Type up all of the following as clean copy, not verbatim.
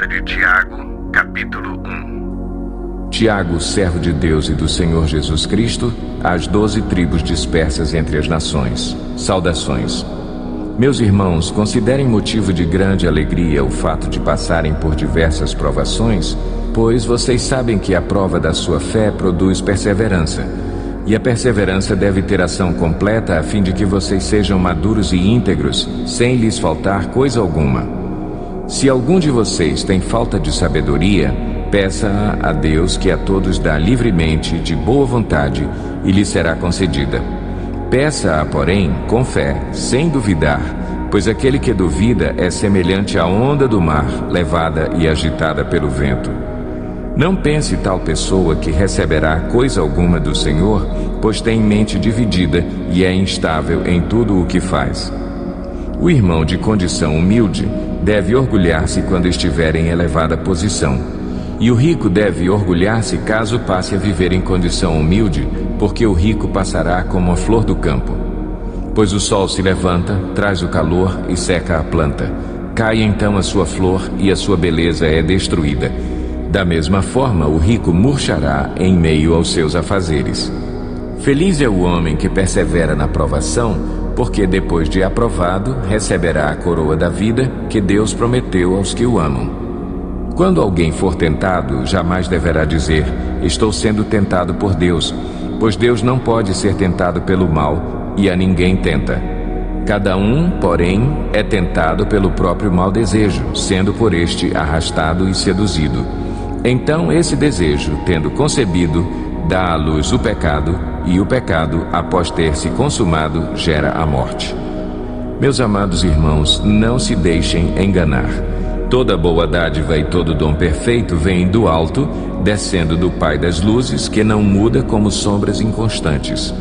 Carta de Tiago, capítulo 1. Tiago, servo de Deus e do Senhor Jesus Cristo, às 12 tribos dispersas entre as nações. Saudações. Meus irmãos, considerem motivo de grande alegria o fato de passarem por diversas provações, pois vocês sabem que a prova da sua fé produz perseverança. E a perseverança deve ter ação completa a fim de que vocês sejam maduros e íntegros, sem lhes faltar coisa alguma. Se algum de vocês tem falta de sabedoria, peça-a a Deus, que a todos dá livremente, de boa vontade, e lhe será concedida. Peça-a, porém, com fé, sem duvidar, pois aquele que duvida é semelhante à onda do mar, levada e agitada pelo vento. Não pense tal pessoa que receberá coisa alguma do Senhor, pois tem mente dividida e é instável em tudo o que faz. O irmão de condição humilde deve orgulhar-se quando estiver em elevada posição, e o rico deve orgulhar-se caso passe a viver em condição humilde, porque o rico passará como a flor do campo. Pois o sol se levanta, traz o calor e seca a planta. Cai então a sua flor e a sua beleza é destruída. Da mesma forma, o rico murchará em meio aos seus afazeres. Feliz é o homem que persevera na provação, porque depois de aprovado, receberá a coroa da vida que Deus prometeu aos que o amam. Quando alguém for tentado, jamais deverá dizer: estou sendo tentado por Deus, pois Deus não pode ser tentado pelo mal, e a ninguém tenta. Cada um, porém, é tentado pelo próprio mau desejo, sendo por este arrastado e seduzido. Então esse desejo, tendo concebido, dá à luz o pecado, e o pecado, após ter se consumado, gera a morte. Meus amados irmãos, não se deixem enganar. Toda boa dádiva e todo dom perfeito vem do alto, descendo do Pai das luzes, que não muda como sombras inconstantes.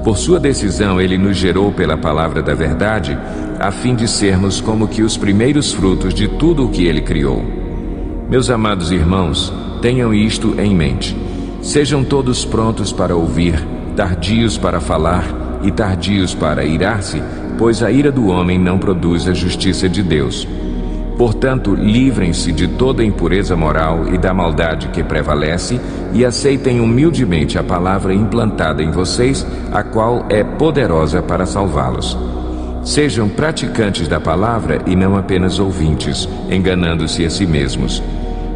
Por sua decisão, ele nos gerou pela palavra da verdade, a fim de sermos como que os primeiros frutos de tudo o que ele criou. Meus amados irmãos, tenham isto em mente. Sejam todos prontos para ouvir, tardios para falar e tardios para irar-se, pois a ira do homem não produz a justiça de Deus. Portanto, livrem-se de toda impureza moral e da maldade que prevalece e aceitem humildemente a palavra implantada em vocês, a qual é poderosa para salvá-los. Sejam praticantes da palavra e não apenas ouvintes, enganando-se a si mesmos.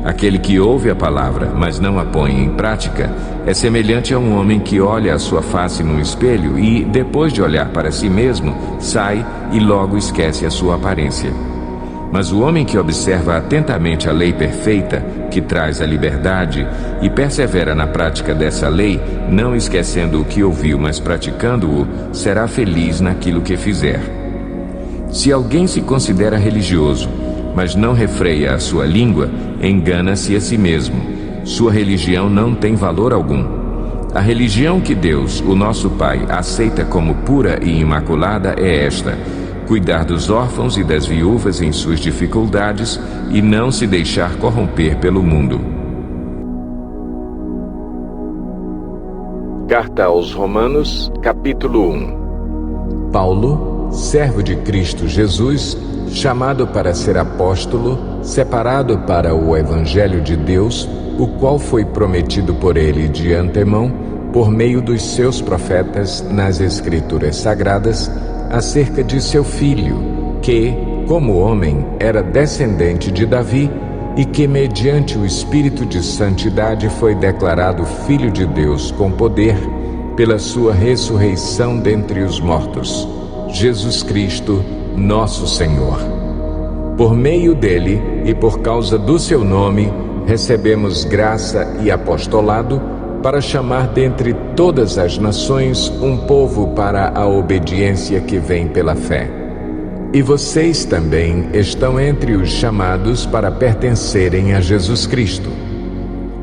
Aquele que ouve a palavra, mas não a põe em prática, é semelhante a um homem que olha a sua face no espelho e, depois de olhar para si mesmo, sai e logo esquece a sua aparência. Mas o homem que observa atentamente a lei perfeita, que traz a liberdade, e persevera na prática dessa lei, não esquecendo o que ouviu, mas praticando-o, será feliz naquilo que fizer. Se alguém se considera religioso, mas não refreia a sua língua, engana-se a si mesmo. Sua religião não tem valor algum. A religião que Deus, o nosso Pai, aceita como pura e imaculada é esta: cuidar dos órfãos e das viúvas em suas dificuldades e não se deixar corromper pelo mundo. Carta aos Romanos, capítulo 1. Paulo, servo de Cristo Jesus, chamado para ser apóstolo, separado para o Evangelho de Deus, o qual foi prometido por ele de antemão, por meio dos seus profetas nas Escrituras Sagradas, acerca de seu filho, que, como homem, era descendente de Davi, e que, mediante o Espírito de Santidade, foi declarado Filho de Deus com poder, pela sua ressurreição dentre os mortos, Jesus Cristo, nosso Senhor. Por meio dele, e por causa do seu nome, recebemos graça e apostolado, para chamar dentre todas as nações um povo para a obediência que vem pela fé. E vocês também estão entre os chamados para pertencerem a Jesus Cristo.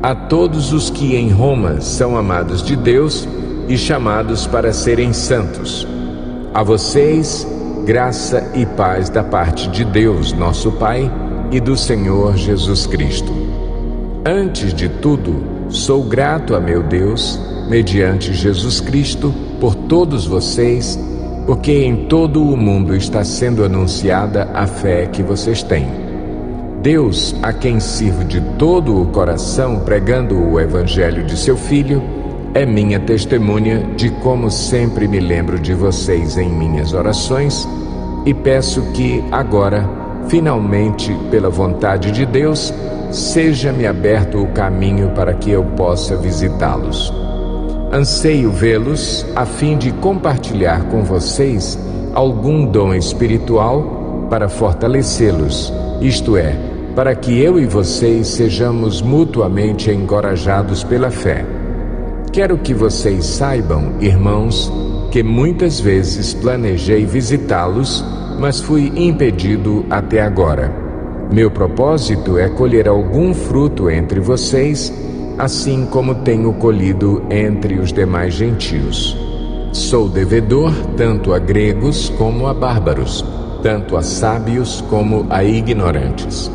A todos os que em Roma são amados de Deus e chamados para serem santos. A vocês, graça e paz da parte de Deus, nosso Pai, e do Senhor Jesus Cristo. Antes de tudo, sou grato a meu Deus, mediante Jesus Cristo, por todos vocês, porque em todo o mundo está sendo anunciada a fé que vocês têm. Deus, a quem sirvo de todo o coração pregando o Evangelho de seu Filho, é minha testemunha de como sempre me lembro de vocês em minhas orações e peço que agora, finalmente, pela vontade de Deus, seja-me aberto o caminho para que eu possa visitá-los. Anseio vê-los a fim de compartilhar com vocês algum dom espiritual para fortalecê-los, isto é, para que eu e vocês sejamos mutuamente encorajados pela fé. Quero que vocês saibam, irmãos, que muitas vezes planejei visitá-los, mas fui impedido até agora. Meu propósito é colher algum fruto entre vocês, assim como tenho colhido entre os demais gentios. Sou devedor tanto a gregos como a bárbaros, tanto a sábios como a ignorantes.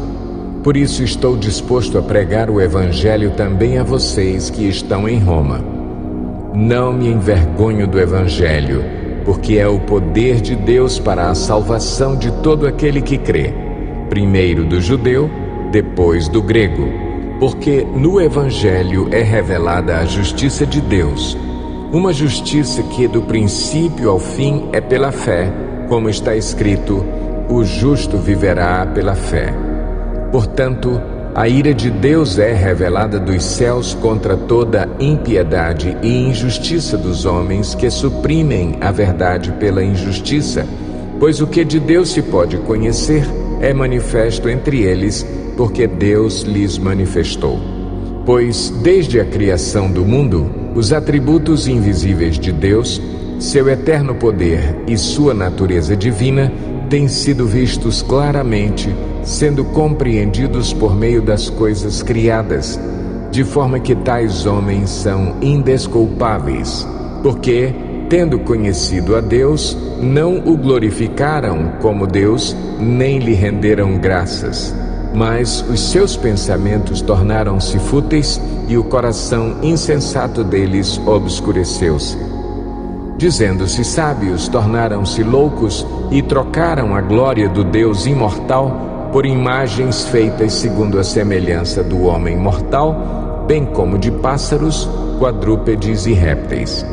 Por isso estou disposto a pregar o Evangelho também a vocês que estão em Roma. Não me envergonho do Evangelho, porque é o poder de Deus para a salvação de todo aquele que crê, primeiro do judeu, depois do grego, porque no Evangelho é revelada a justiça de Deus, uma justiça que do princípio ao fim é pela fé, como está escrito, o justo viverá pela fé. Portanto, a ira de Deus é revelada dos céus contra toda impiedade e injustiça dos homens que suprimem a verdade pela injustiça, pois o que de Deus se pode conhecer é manifesto entre eles, porque Deus lhes manifestou. Pois, desde a criação do mundo, os atributos invisíveis de Deus, seu eterno poder e sua natureza divina têm sido vistos claramente, sendo compreendidos por meio das coisas criadas, de forma que tais homens são indesculpáveis, porque, tendo conhecido a Deus, não o glorificaram como Deus, nem lhe renderam graças. Mas os seus pensamentos tornaram-se fúteis e o coração insensato deles obscureceu-se. Dizendo-se sábios, tornaram-se loucos e trocaram a glória do Deus imortal por imagens feitas segundo a semelhança do homem mortal, bem como de pássaros, quadrúpedes e répteis.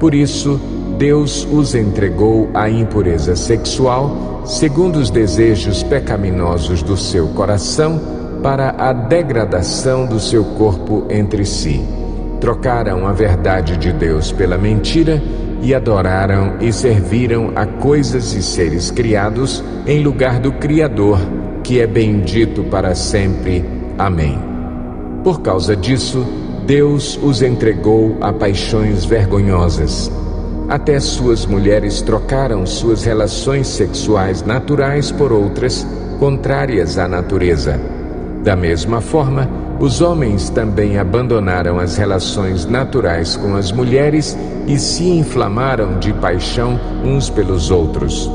Por isso, Deus os entregou à impureza sexual, segundo os desejos pecaminosos do seu coração, para a degradação do seu corpo entre si. Trocaram a verdade de Deus pela mentira e adoraram e serviram a coisas e seres criados em lugar do Criador, que é bendito para sempre. Amém. Por causa disso, Deus os entregou a paixões vergonhosas. Até suas mulheres trocaram suas relações sexuais naturais por outras, contrárias à natureza. Da mesma forma, os homens também abandonaram as relações naturais com as mulheres e se inflamaram de paixão uns pelos outros.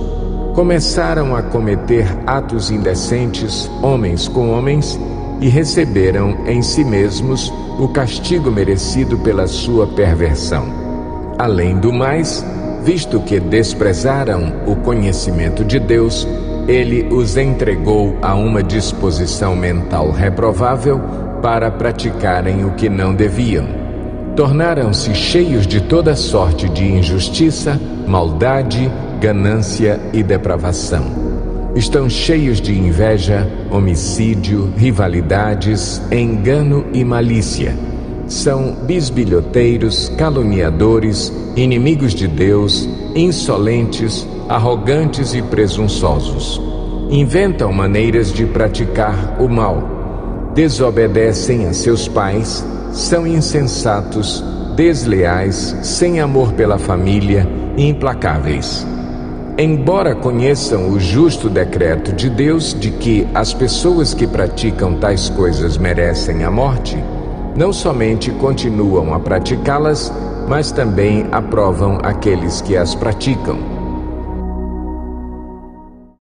Começaram a cometer atos indecentes, homens com homens, e receberam em si mesmos o castigo merecido pela sua perversão. Além do mais, visto que desprezaram o conhecimento de Deus, Ele os entregou a uma disposição mental reprovável para praticarem o que não deviam. Tornaram-se cheios de toda sorte de injustiça, maldade, ganância e depravação. Estão cheios de inveja, homicídio, rivalidades, engano e malícia. São bisbilhoteiros, caluniadores, inimigos de Deus, insolentes, arrogantes e presunçosos. Inventam maneiras de praticar o mal. Desobedecem a seus pais, são insensatos, desleais, sem amor pela família, implacáveis. Embora conheçam o justo decreto de Deus de que as pessoas que praticam tais coisas merecem a morte, não somente continuam a praticá-las, mas também aprovam aqueles que as praticam.